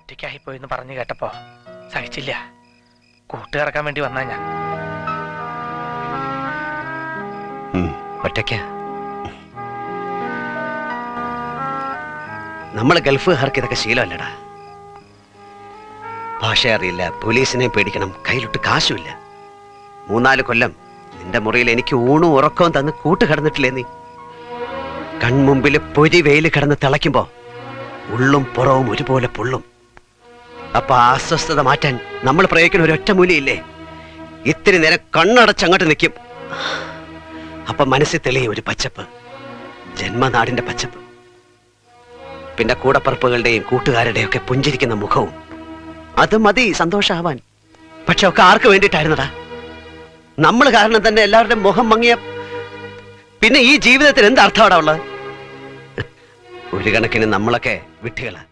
ഒറ്റയ്ക്കായി പോയെന്ന് പറഞ്ഞു കേട്ടപ്പോ സഹിച്ചില്ല. കൂട്ടുകിടക്കാൻ വേണ്ടി വന്നാ ഞാൻ. ഒറ്റയ്ക്ക നമ്മള് ഗൾഫുകാർക്ക് ഇതൊക്കെ ശീലമല്ലടാ. ഭാഷ അറിയില്ല, പോലീസിനെ പേടിക്കണം, കയ്യിലൊട്ട് കാശുമില്ല. 3-4 കൊല്ലം നിന്റെ മുറിയിൽ എനിക്ക് ഊണും ഉറക്കവും തന്ന് കൂട്ട് കിടന്നിട്ടില്ലേ നീ? കൺമുമ്പിൽ പൊരി വെയിൽ കിടന്ന് തിളയ്ക്കുമ്പോ ഉള്ളും പുറവും ഒരുപോലെ പൊള്ളും. അപ്പൊ അസ്വസ്ഥത മാറ്റാൻ നമ്മൾ പ്രയോഗിക്കുന്ന ഒരു ഒറ്റമൂലിയില്ലേ, ഇത്തിരി നേരം കണ്ണടച്ചങ്ങോട്ട് നിൽക്കും. അപ്പൊ മനസ്സിൽ തെളിയും ഒരു പച്ചപ്പ്, ജന്മനാടിന്റെ പച്ചപ്പ്. പിന്നെ കൂടപ്പറപ്പുകളുടെയും കൂട്ടുകാരുടെയും ഒക്കെ പുഞ്ചിരിക്കുന്ന മുഖവും. അത് മതി സന്തോഷാവാൻ. പക്ഷെ ഒക്കെ ആർക്ക് വേണ്ടിയിട്ടായിരുന്നടാ? നമ്മൾ കാരണം തന്നെ എല്ലാവരുടെയും മുഖം മങ്ങിയ പിന്നെ ഈ ജീവിതത്തിൽ എന്ത് അർത്ഥമാടാ ഉള്ളത്? ഒരു കണക്കിന് നമ്മളൊക്കെ വിട്ടുകളാ.